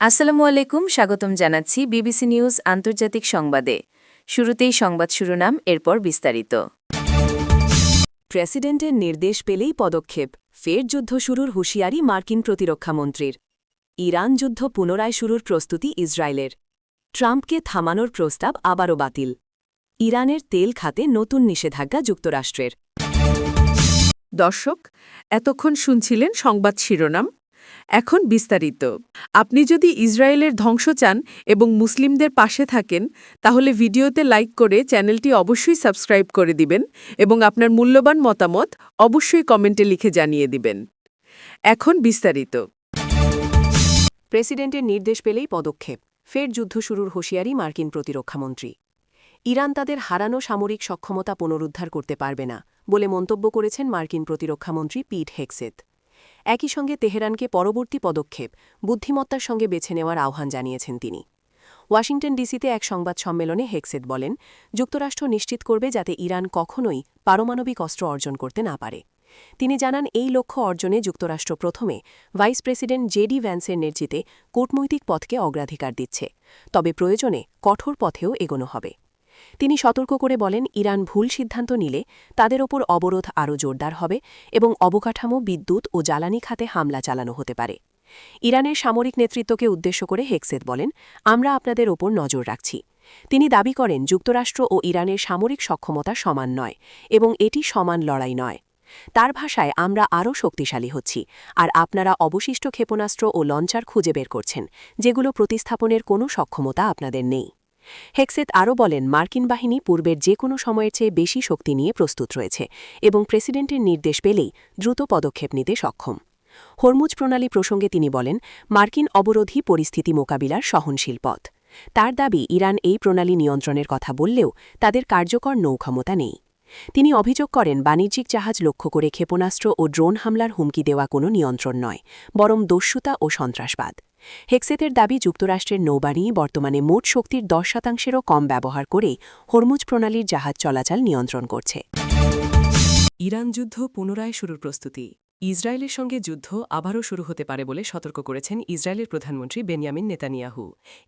আসসালামু আলাইকুম, স্বাগতম জানাচ্ছি বিবিসি নিউজ আন্তর্জাতিক সংবাদে। শুরুতেই সংবাদ শিরোনাম, এরপর বিস্তারিত। প্রেসিডেন্টের নির্দেশ পেলেই পদক্ষেপ, ফের যুদ্ধ শুরুর হুঁশিয়ারি মার্কিন প্রতিরক্ষামন্ত্রীর। ইরান যুদ্ধ পুনরায় শুরুর প্রস্তুতি ইসরায়েলের। ট্রাম্পকে থামানোর প্রস্তাব আবারও বাতিল। ইরানের তেল খাতে নতুন নিষেধাজ্ঞা যুক্তরাষ্ট্রের। দর্শক, এতক্ষণ শুনছিলেন সংবাদ শিরোনাম। এখন বিস্তারিত। আপনি যদি ইসরায়েলের ধ্বংস চান এবং মুসলিমদের পাশে থাকেন, তাহলে ভিডিওতে লাইক করে চ্যানেলটি অবশ্যই সাবস্ক্রাইব করে দিবেন এবং আপনার মূল্যবান মতামত অবশ্যই কমেন্টে লিখে জানিয়ে দিবেন। এখন বিস্তারিত। প্রেসিডেন্টের নির্দেশ পেলেই পদক্ষেপ, ফের যুদ্ধ শুরুর হুঁশিয়ারি মার্কিন প্রতিরক্ষামন্ত্রী। ইরান তাদের হারানো সামরিক সক্ষমতা পুনরুদ্ধার করতে পারবে না বলে মন্তব্য করেছেন মার্কিন প্রতিরক্ষামন্ত্রী পিট হেগসেথ। একই সঙ্গে তেহরানকে পরবর্তী পদক্ষেপ বুদ্ধিমত্তার সঙ্গে বেছে নেওয়ার আহ্বান জানিয়েছেন তিনি। ওয়াশিংটন ডিসিতে এক সংবাদ সম্মেলনে হেগসেথ বলেন, যুক্তরাষ্ট্র নিশ্চিত করবে যাতে ইরান কখনোই পারমাণবিক অস্ত্র অর্জন করতে না পারে। তিনি জানান, এই লক্ষ্য অর্জনে যুক্তরাষ্ট্র প্রথমে ভাইস প্রেসিডেন্ট জেডি ভ্যান্সের নেতৃত্বে কূটনৈতিক পথকে অগ্রাধিকার দিচ্ছে, তবে প্রয়োজনে কঠোর পথেও এগোনো হবে। তিনি সতর্ক করে বলেন, ইরান ভুল সিদ্ধান্ত নিলে তাদের ওপর অবরোধ আরও জোরদার হবে এবং অবকাঠামো, বিদ্যুৎ ও জ্বালানি খাতে হামলা চালানো হতে পারে। ইরানের সামরিক নেতৃত্বকে উদ্দেশ্য করে হেগসেথ বলেন, আমরা আপনাদের ওপর নজর রাখছি। তিনি দাবি করেন, যুক্তরাষ্ট্র ও ইরানের সামরিক সক্ষমতা সমান নয় এবং এটি সমান লড়াই নয়। তার ভাষায়, আমরা আরও শক্তিশালী হচ্ছি, আর আপনারা অবশিষ্ট ক্ষেপণাস্ত্র ও লঞ্চার খুঁজে বের করছেন, যেগুলো প্রতিস্থাপনের কোনো সক্ষমতা আপনাদের নেই। হেগসেথ আরও বলেন, মার্কিন বাহিনী পূর্বের যে কোনো সময়ের চেয়ে বেশি শক্তি নিয়ে প্রস্তুত রয়েছে এবং প্রেসিডেন্টের নির্দেশ পেলেই দ্রুত পদক্ষেপ নিতে সক্ষম। হরমুজ প্রণালী প্রসঙ্গে তিনি বলেন, মার্কিন অবরোধী পরিস্থিতি মোকাবিলার সহনশীল পথ। তার দাবি, ইরান এই প্রণালী নিয়ন্ত্রণের কথা বললেও তাদের কার্যকর নৌক্ষমতা নেই। তিনি অভিযোগ করেন, বাণিজ্যিক জাহাজ লক্ষ্য করে ক্ষেপণাস্ত্র ও ড্রোন হামলার হুমকি দেওয়া কোনো নিয়ন্ত্রণ নয়, বরং দস্যুতা ও সন্ত্রাসবাদ। হেগসেথের দাবি, যুক্তরাষ্ট্রের নৌবাহিনী বর্তমানে মোট শক্তির 10%-ও কম ব্যবহার করে হরমুজ প্রণালীর জাহাজ চলাচল নিয়ন্ত্রণ করছে। ইরান যুদ্ধ পুনরায় শুরুর প্রস্তুতি। ইসরায়েলের সঙ্গে যুদ্ধ আবারও শুরু হতে পারে বলে সতর্ক করেছেন ইসরায়েলের প্রধানমন্ত্রী বেনিয়ামিন নেতানিয়াহু।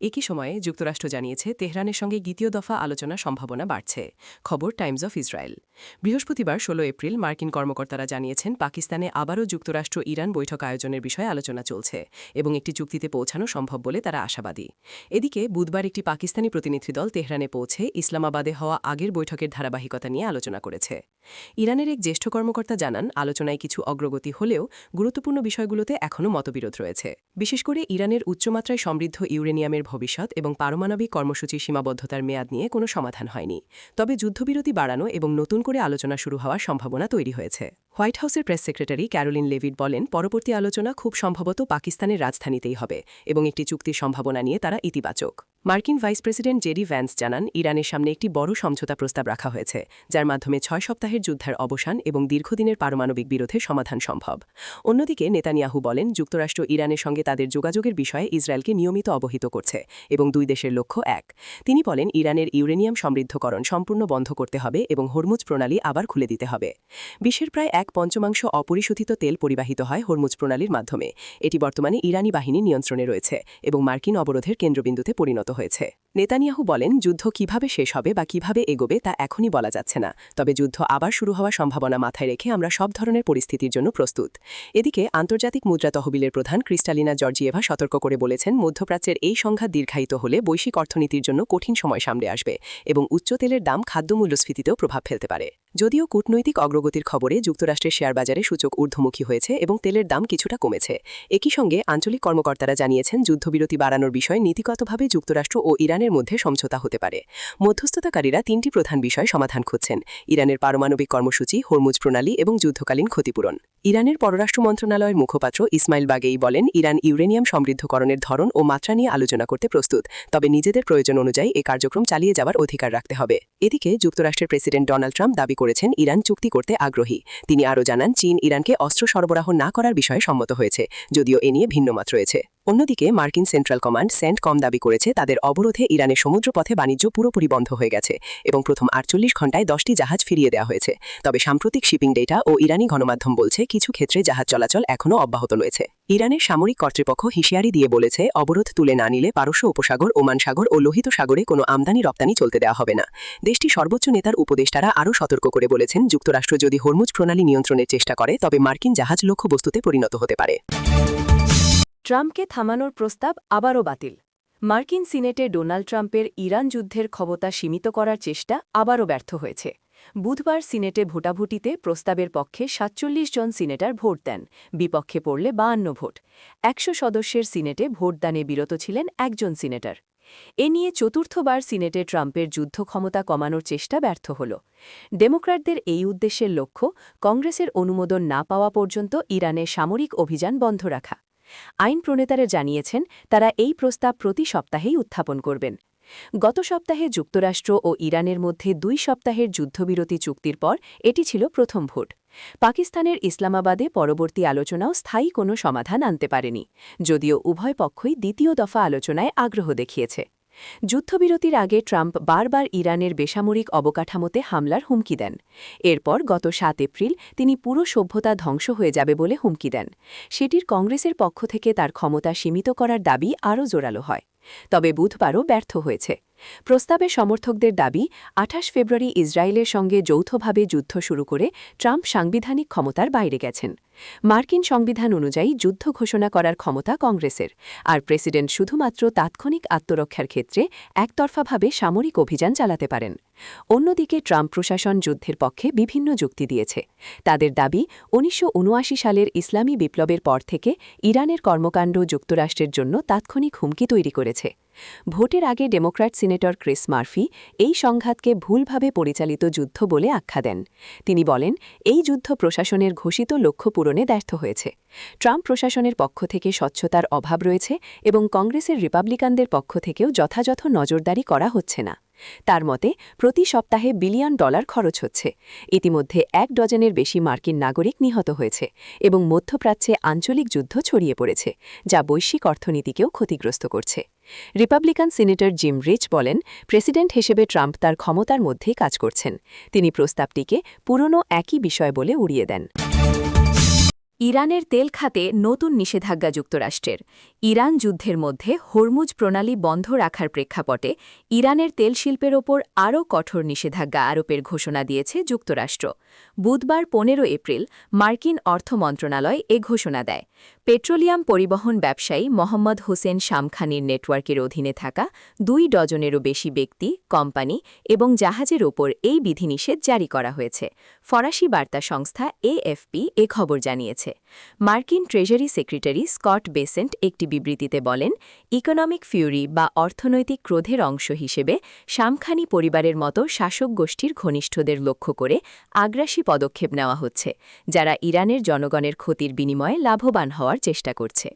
একই সময়ে যুক্তরাষ্ট্র জানিয়েছে, তেহরানের সঙ্গে দ্বিতীয় দফা আলোচনার সম্ভাবনা বাড়ছে। খবর টাইমস অফ ইসরায়েল। বৃহস্পতিবার 16 এপ্রিল মার্কিন কর্মকর্তারা জানিয়েছেন, পাকিস্তানে আবারও যুক্তরাষ্ট্র ইরান বৈঠক আয়োজনের বিষয়ে আলোচনা চলছে এবং একটি চুক্তিতে পৌঁছানো সম্ভব বলে তারা আশাবাদী। এদিকে বুধবার একটি পাকিস্তানি প্রতিনিধি দল তেহরানে পৌঁছে ইসলামাবাদে হওয়া আগের বৈঠকের ধারাবাহিকতা নিয়ে আলোচনা করেছে। ইরানের এক জ্যেষ্ঠ কর্মকর্তা জানান, আলোচনায় কিছু অগ্রগতি হলেও গুরুত্বপূর্ণ বিষয়গুলোতে এখনও মতবিরোধ রয়েছে, বিশেষ করে ইরানের উচ্চমাত্রায় সমৃদ্ধ ইউরেনিয়ামের ভবিষ্যৎ এবং পারমাণবিক কর্মসূচির সীমাবদ্ধতার মেয়াদ নিয়ে কোনো সমাধান হয়নি। তবে যুদ্ধবিরতি বাড়ানো এবং নতুন করে আলোচনা শুরু হওয়ার সম্ভাবনা তৈরি হয়েছে। হোয়াইট হাউসের প্রেস সেক্রেটারি ক্যারোলিন লেভিট বলেন, পরবর্তী আলোচনা খুব সম্ভবত পাকিস্তানের রাজধানীতেই হবে এবং একটি চুক্তির সম্ভাবনা নিয়ে তারা ইতিবাচক। মার্কিন ভাইস প্রেসিডেন্ট জেডি ভ্যান্স জানান, ইরানের সামনে একটি বড় সমঝোতা প্রস্তাব রাখা হয়েছে, যার মাধ্যমে 6 সপ্তাহের যুদ্ধের অবসান এবং দীর্ঘদিনের পারমাণবিক বিরোধের সমাধান সম্ভব। অন্যদিকে নেতানিয়াহু বলেন, যুক্তরাষ্ট্র ইরানের সঙ্গে তাদের যোগাযোগের বিষয়ে ইসরায়েলকে নিয়মিত অবহিত করছে এবং দুই দেশের লক্ষ্য এক। তিনি বলেন, ইরানের ইউরেনিয়াম সমৃদ্ধকরণ সম্পূর্ণ বন্ধ করতে হবে এবং হরমুজ প্রণালী আবার খুলে দিতে হবে। বিশ্বের প্রায় 1/5 অপরিশোধিত তেল পরিবাহিত হয় হরমুজ প্রণালীর মাধ্যমে। এটি বর্তমানে ইরানি বাহিনীর নিয়ন্ত্রণে রয়েছে এবং মার্কিন অবরোধের কেন্দ্রবিন্দুতে পরিণত হয়েছে। নেতানিয়াহু বলেন, যুদ্ধ কিভাবে শেষ হবে বা কিভাবে এগোবে তা এখনই বলা যাচ্ছে না, তবে যুদ্ধ আবার শুরু হওয়ার সম্ভাবনা মাথায় রেখে আমরা সব ধরনের পরিস্থিতির জন্য প্রস্তুত। এদিকে আন্তর্জাতিক মুদ্রা তহবিলের প্রধান ক্রিস্টালিনা জর্জিয়েভা সতর্ক করে বলেছেন, মধ্যপ্রাচ্যের এই সংঘাত দীর্ঘায়িত হলে বৈশ্বিক অর্থনীতির জন্য কঠিন সময় সামনে আসবে এবং উচ্চ তেলের দাম খাদ্য মূল্যস্ফীতিতেও প্রভাব ফেলতে পারে। যদিও কূটনৈতিক অগ্রগতির খবরে যুক্তরাষ্ট্রের শেয়ার বাজারে সূচক ঊর্ধ্বমুখী হয়েছে এবং তেলের দাম কিছুটা কমেছে। একই সঙ্গে আঞ্চলিক কর্মকর্তারা জানিয়েছেন, যুদ্ধবিরতি বাড়ানোর বিষয়ে নীতিগতভাবে যুক্তরাষ্ট্র ও ইরানের মধ্যে সমঝোতা হতে পারে। মধ্যস্থতাকারীরা 3টি প্রধান বিষয় সমাধান খুঁজছেন: ইরানের পারমাণবিক কর্মসূচি, হরমুজ প্রণালী এবং যুদ্ধকালীন ক্ষতিপূরণ। ইরানের পররাষ্ট্র মন্ত্রণালয়ের মুখপাত্র ইসমাইল বাগেই বলেন, ইরান ইউরেনিয়াম সমৃদ্ধকরণের ধরন ও মাত্রা নিয়ে আলোচনা করতে প্রস্তুত, তবে নিজেদের প্রয়োজন অনুযায়ী এই কার্যক্রম চালিয়ে যাওয়ার অধিকার রাখতে হবে। এদিকে যুক্তরাষ্ট্রের প্রেসিডেন্ট ডোনাল্ড ট্রাম্প দাবি করেছেন, ইরান চুক্তি করতে আগ্রহী। তিনি আরও জানান, চীন ইরানকে অস্ত্র সরবরাহ না করার বিষয়ে সম্মত হয়েছে, যদিও এ নিয়ে ভিন্ন মত রয়েছে। অন্যদিকে মার্কিন সেন্ট্রাল কমান্ড সেন্টকম দাবি করেছে তাদের অবরোধে ইরানের সমুদ্রপথে বাণিজ্য পুরোপুরি বন্ধ হয়ে গেছে এবং প্রথম 48 ঘণ্টায় 10টি জাহাজ ফিরিয়ে দেওয়া হয়েছে। তবে সাম্প্রতিক শিপিং ডেটা ও ইরানি গণমাধ্যম বলছে কিছু ক্ষেত্রে জাহাজ চলাচল এখনও অব্যাহত রয়েছে। ইরানের সামরিক কর্তৃপক্ষ হুঁশিয়ারি দিয়ে বলেছে অবরোধ তুলে না নিলে পারস্য উপসাগর, ওমান সাগর ও লোহিত সাগরে কোনো আমদানি রপ্তানি চলতে দেওয়া হবে না। দেশটির সর্বোচ্চ নেতার উপদেষ্টারা আরও সতর্ক করে বলেছেন যুক্তরাষ্ট্র যদি হরমুজ প্রণালী নিয়ন্ত্রণের চেষ্টা করে তবে মার্কিন জাহাজ লক্ষ্যবস্তুতে পরিণত হতে পারে। ট্রাম্পকে থামানোর প্রস্তাব আবারও বাতিল। মার্কিন সিনেটে ডোনাল্ড ট্রাম্পের ইরান যুদ্ধের ক্ষমতা সীমিত করার চেষ্টা আবারও ব্যর্থ হয়েছে। বুধবার সিনেটে ভোটাভুটিতে প্রস্তাবের পক্ষে ৪৭ জন সিনেটর ভোট দেন, বিপক্ষে পড়লে ৫২ ভোট। ১০০ সদস্যের সিনেটে ভোটদানে বিরত ছিলেন একজন সিনেটর। এ নিয়ে চতুর্থবার সিনেটে ট্রাম্পের যুদ্ধ ক্ষমতা কমানোর চেষ্টা ব্যর্থ হল। ডেমোক্র্যাটদের এই উদ্দেশ্যের লক্ষ্য কংগ্রেসের অনুমোদন না পাওয়া পর্যন্ত ইরানে সামরিক অভিযান বন্ধ রাখা। আইন প্রণেতারা জানিয়েছেন তারা এই প্রস্তাব প্রতি সপ্তাহেই উত্থাপন করবেন। গত সপ্তাহে যুক্তরাষ্ট্র ও ইরানের মধ্যে ২ সপ্তাহের যুদ্ধবিরতি চুক্তির পর এটি ছিল প্রথম ভোট। পাকিস্তানের ইসলামাবাদে পরবর্তী আলোচনাও স্থায়ী কোনো সমাধান আনতে পারেনি, যদিও উভয় পক্ষই দ্বিতীয় দফা আলোচনায় আগ্রহ দেখিয়েছে। যুদ্ধবিরতির আগে ট্রাম্প বারবার ইরানের বেসামরিক অবকাঠামোতে হামলার হুমকি দেন। এরপর গত ৭ এপ্রিল তিনি পুরো সভ্যতা ধ্বংস হয়ে যাবে বলে হুমকি দেন। সেটির কংগ্রেসের পক্ষ থেকে তার ক্ষমতা সীমিত করার দাবি আরও জোরালো হয়। তবে বুধবারও ব্যর্থ হয়েছে। প্রস্তাবের সমর্থকদের দাবি ২৮ ফেব্রুয়ারি ইসরায়েলের সঙ্গে যৌথভাবে যুদ্ধ শুরু করে ট্রাম্প সাংবিধানিক ক্ষমতার বাইরে গেছেন। মার্কিন সংবিধান অনুযায়ী যুদ্ধ ঘোষণা করার ক্ষমতা কংগ্রেসের, আর প্রেসিডেন্ট শুধুমাত্র তাৎক্ষণিক আত্মরক্ষার ক্ষেত্রে একতরফাভাবে সামরিক অভিযান চালাতে পারেন। অন্যদিকে ট্রাম্প প্রশাসন যুদ্ধের পক্ষে বিভিন্ন যুক্তি দিয়েছে। তাদের দাবি ১৯৭৯ সালের ইসলামী বিপ্লবের পর থেকে ইরানের কর্মকাণ্ড যুক্তরাষ্ট্রের জন্য তাৎক্ষণিক হুমকি তৈরি করেছে। ভোটের আগে ডেমোক্র্যাট সিনেটর ক্রিস মার্ফি এই সংঘাতকে ভুলভাবে পরিচালিত যুদ্ধ বলে আখ্যা দেন। তিনি বলেন, এই যুদ্ধ প্রশাসনের ঘোষিত লক্ষ্য পূরণে ব্যর্থ হয়েছে। ট্রাম্প প্রশাসনের পক্ষ থেকে স্বচ্ছতার অভাব রয়েছে এবং কংগ্রেসের রিপাবলিকানদের পক্ষ থেকেও যথাযথ নজরদারি করা হচ্ছে না। তার মতে প্রতি সপ্তাহে $বিলিয়ন খরচ হচ্ছে। ইতিমধ্যে ১ ডজনের বেশি মার্কিন নাগরিক নিহত হয়েছে এবং মধ্যপ্রাচ্যে আঞ্চলিক যুদ্ধ ছড়িয়ে পড়েছে, যা বৈশ্বিক অর্থনীতিকেও ক্ষতিগ্রস্ত করছে। রিপাবলিকান সিনেটর জিম রিচ বলেন, প্রেসিডেন্ট হিসেবে ট্রাম্প তার ক্ষমতার মধ্যেই কাজ করছেন। তিনি প্রস্তাবটিকে পুরনো একই বিষয় বলে উড়িয়ে দেন। ইরানের তেল খাতে নতুন নিষেধাজ্ঞা যুক্তরাষ্ট্রের। ইরান যুদ্ধের মধ্যে হরমুজ প্রণালী বন্ধ রাখার প্রেক্ষাপটে ইরানের তেল শিল্পের ওপর আরও কঠোর নিষেধাজ্ঞা আরোপের ঘোষণা দিয়েছে যুক্তরাষ্ট্র। বুধবার ১৫ এপ্রিল মার্কিন অর্থ মন্ত্রণালয় এ ঘোষণা দেয়। পেট্রোলিয়াম পরিবহন ব্যবসায়ী মোহাম্মদ হোসেন শামখানির নেটওয়ার্কের অধীনে থাকা ২ ডজনেরও বেশি ব্যক্তি, কোম্পানি এবং জাহাজের ওপর এই বিধিনিষেধ জারি করা হয়েছে। ফরাসি বার্তা সংস্থা এএফপি এ খবর জানিয়েছে। মার্কিন ট্রেজারি সেক্রেটারি স্কট বেসেন্ট একটি বিবৃতিতে বলেন, ইকোনমিক ফিউরি বা অর্থনৈতিক ক্রোধের অংশ হিসেবে শামখানি পরিবারের মতো শাসক গোষ্ঠীর ঘনিষ্ঠদের লক্ষ্য করে আগ্রাসী পদক্ষেপ নেওয়া হচ্ছে, যারা ইরানের জনগণের ক্ষতির বিনিময়ে লাভবান হওয়ার চেষ্টা করছে।